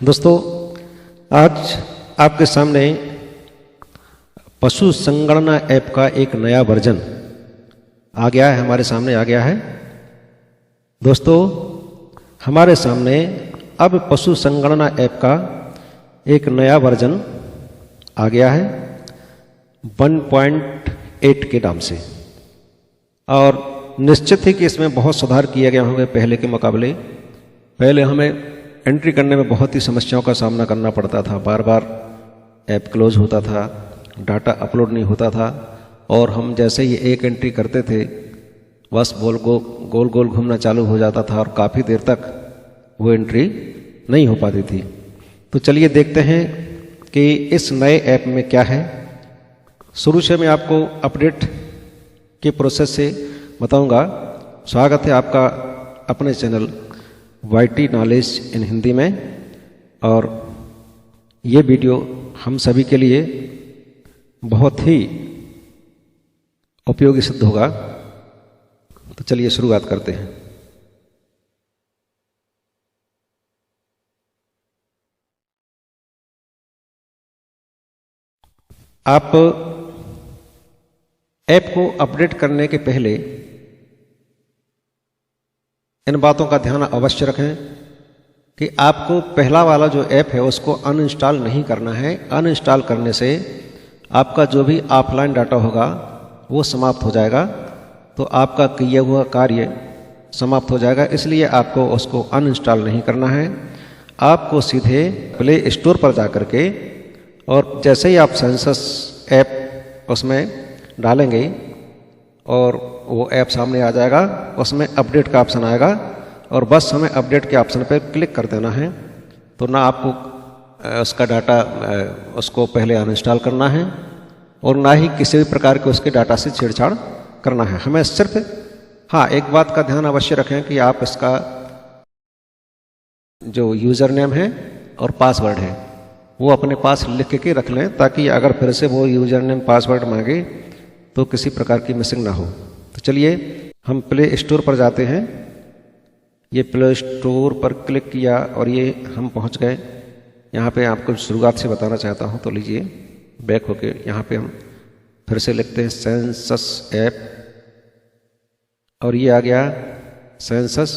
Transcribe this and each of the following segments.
दोस्तों, आज आपके सामने पशु संगणना ऐप का एक नया वर्जन आ गया है, हमारे सामने आ गया है। दोस्तों, हमारे सामने अब पशु संगणना ऐप का एक नया वर्जन आ गया है 1.8 के नाम से, और निश्चित ही कि इसमें बहुत सुधार किए गए होंगे पहले के मुकाबले। पहले हमें एंट्री करने में बहुत ही समस्याओं का सामना करना पड़ता था, बार बार ऐप क्लोज होता था, डाटा अपलोड नहीं होता था, और हम जैसे ही एक एंट्री करते थे बस गोल गोल घूमना चालू हो जाता था और काफ़ी देर तक वो एंट्री नहीं हो पाती थी। तो चलिए देखते हैं कि इस नए ऐप में क्या है। शुरू से मैं आपको अपडेट के प्रोसेस से बताऊंगा। स्वागत है आपका अपने channel YT knowledge in Hindi में, और ये वीडियो हम सभी के लिए बहुत ही उपयोगी सिद्ध होगा। तो चलिए शुरुआत करते हैं। आप ऐप को अपडेट करने के पहले इन बातों का ध्यान अवश्य रखें कि आपको पहला वाला जो ऐप है उसको अनइंस्टॉल नहीं करना है। अनइंस्टॉल करने से आपका जो भी ऑफलाइन डाटा होगा वो समाप्त हो जाएगा, तो आपका किया हुआ कार्य समाप्त हो जाएगा। इसलिए आपको उसको अनइंस्टॉल नहीं करना है। आपको सीधे प्ले स्टोर पर जा कर के, और जैसे ही आप सेंसस ऐप उसमें डालेंगे और वो ऐप सामने आ जाएगा, उसमें अपडेट का ऑप्शन आएगा, और बस हमें अपडेट के ऑप्शन पर क्लिक कर देना है। तो ना आपको उसका डाटा उसको पहले अनइंस्टॉल करना है, और ना ही किसी भी प्रकार के उसके डाटा से छेड़छाड़ करना है। हमें सिर्फ एक बात का ध्यान अवश्य रखें कि आप इसका जो यूज़र नेम है और पासवर्ड है वो अपने पास लिख के रख लें, ताकि अगर फिर से वो यूज़र नेम पासवर्ड मांगे तो किसी प्रकार की मिसिंग ना हो। तो चलिए हम प्ले स्टोर पर जाते हैं। ये प्ले स्टोर पर क्लिक किया और ये हम पहुंच गए। यहाँ पे आपको शुरुआत से बताना चाहता हूँ, तो लीजिए बैक होके यहाँ पे हम फिर से लिखते हैं सेंसस ऐप, और ये आ गया सेंसस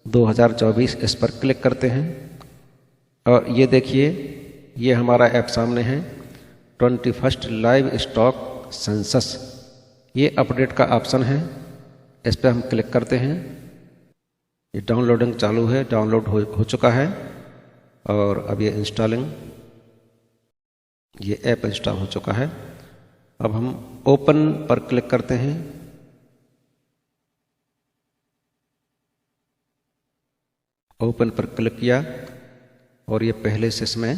2024। इस पर क्लिक करते हैं और ये देखिए ये हमारा ऐप सामने है 21st लाइव स्टॉक सेंसस। ये अपडेट का ऑप्शन है, इस पर हम क्लिक करते हैं। ये डाउनलोडिंग चालू है, डाउनलोड हो चुका है, और अब ये इंस्टॉलिंग, ये ऐप इंस्टॉल हो चुका है। अब हम ओपन पर क्लिक करते हैं। ओपन पर क्लिक किया और ये पहले से इसमें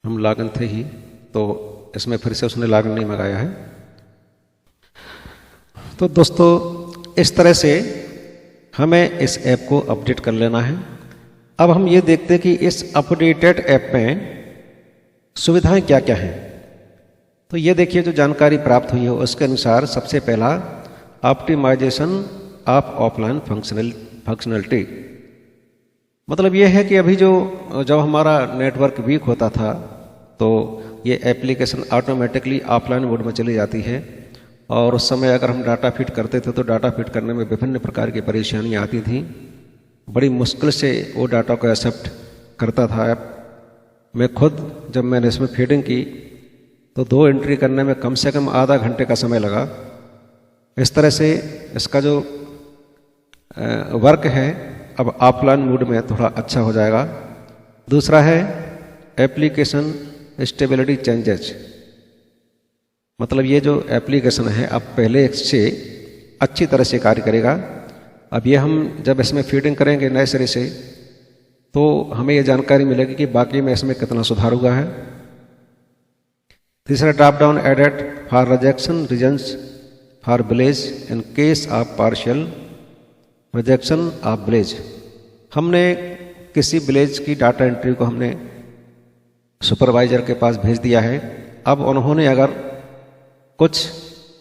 हम लॉगिन थे ही, तो इसमें फिर से उसने लॉगिन नहीं मंगाया है। तो दोस्तों, इस तरह से हमें इस ऐप को अपडेट कर लेना है। अब हम ये देखते हैं कि इस अपडेटेड ऐप में सुविधाएं क्या क्या हैं। तो ये देखिए जो जानकारी प्राप्त हुई है उसके अनुसार सबसे पहला ऑप्टिमाइजेशन ऑफ ऑफलाइन फंक्शनलिटी। मतलब ये है कि अभी जब हमारा नेटवर्क वीक होता था तो ये एप्लीकेशन ऑटोमेटिकली ऑफलाइन मोड में चली जाती है, और उस समय अगर हम डाटा फीड करते थे तो डाटा फीड करने में विभिन्न प्रकार की परेशानियाँ आती थीं। बड़ी मुश्किल से वो डाटा को एक्सेप्ट करता था ऐप। मैं खुद जब मैंने इसमें फीडिंग की तो 2 एंट्री करने में कम से कम आधा घंटे का समय लगा। इस तरह से इसका जो वर्क है अब ऑफलाइन मोड में थोड़ा अच्छा हो जाएगा। दूसरा है एप्लीकेशन स्टेबिलिटी चेंजेज। मतलब ये जो एप्लीकेशन है अब पहले से अच्छी तरह से कार्य करेगा। अब ये हम जब इसमें फीडिंग करेंगे नए सिरे से तो हमें ये जानकारी मिलेगी कि बाकी में इसमें कितना सुधार हुआ है। तीसरा, drop down added for rejection reasons for village in case of partial rejection of village. हमने किसी विलेज की डाटा एंट्री को हमने सुपरवाइजर के पास भेज दिया है। अब उन्होंने अगर कुछ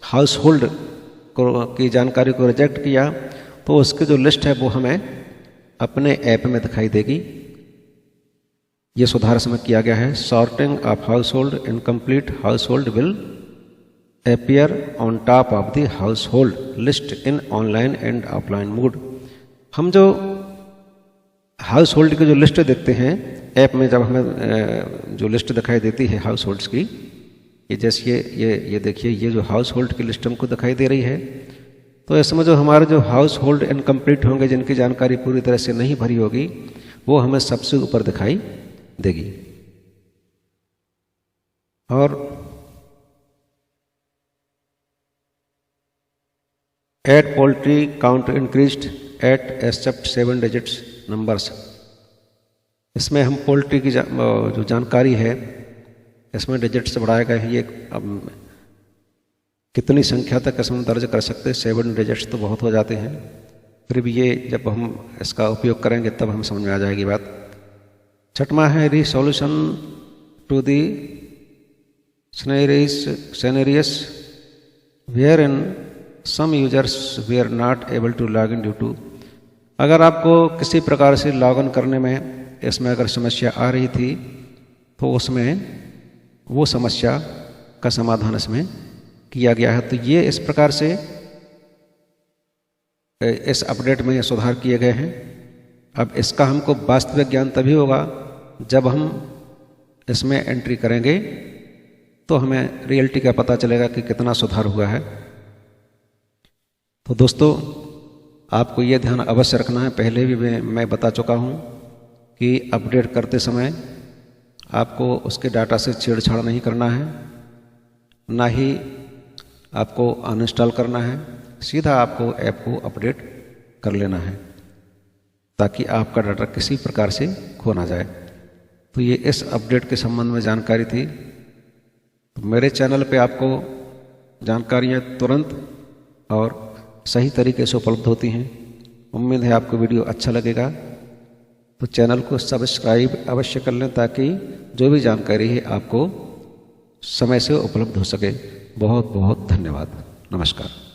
हाउस होल्ड की जानकारी को रिजेक्ट किया तो उसकी जो लिस्ट है वो हमें अपने ऐप में दिखाई देगी। ये सुधार इसमें किया गया है। Sorting of house hold incomplete house hold will appear on top of the household list in online and offline mode। हम जो हाउस होल्ड की जो लिस्ट देखते हैं ऐप में, जब हमें जो लिस्ट दिखाई देती है हाउस होल्ड्स की, ये जैसे ये देखिए, ये जो हाउस होल्ड की लिस्ट हमको दिखाई दे रही है, तो इसमें जो हमारे जो हाउस होल्ड इनकम्प्लीट होंगे, जिनकी जानकारी पूरी तरह से नहीं भरी होगी, वो हमें सबसे ऊपर दिखाई देगी। और at poultry count increased at accept 7 digits numbers. इसमें हम पोल्ट्री की जो जानकारी है इसमें डिजिट से बढ़ाया गया है। ये अब कितनी संख्या तक इसमें दर्ज कर सकते हैं, 7 डिजिट्स तो बहुत हो जाते हैं, फिर भी ये जब हम इसका उपयोग करेंगे तब हम समझ में आ जाएगी बात। छठवां है resolution to the scenarios wherein some users were not able to log in due to। अगर आपको किसी प्रकार से लॉगिन करने में इसमें अगर समस्या आ रही थी तो उसमें वो समस्या का समाधान इसमें किया गया है। तो ये इस प्रकार से इस अपडेट में ये सुधार किए गए हैं। अब इसका हमको वास्तविक ज्ञान तभी होगा जब हम इसमें एंट्री करेंगे, तो हमें रियलिटी का पता चलेगा कि कितना सुधार हुआ है। तो दोस्तों, आपको ये ध्यान अवश्य रखना है, पहले भी मैं बता चुका हूँ कि अपडेट करते समय आपको उसके डाटा से छेड़छाड़ नहीं करना है, ना ही आपको अनइंस्टॉल करना है, सीधा आपको ऐप को अपडेट कर लेना है ताकि आपका डाटा किसी प्रकार से खो ना जाए। तो ये इस अपडेट के संबंध में जानकारी थी। तो मेरे चैनल पे आपको जानकारियाँ तुरंत और सही तरीके से उपलब्ध होती हैं। उम्मीद है आपको वीडियो अच्छा लगेगा, तो चैनल को सब्सक्राइब अवश्य कर लें ताकि जो भी जानकारी है आपको समय से उपलब्ध हो सके। बहुत बहुत धन्यवाद। नमस्कार।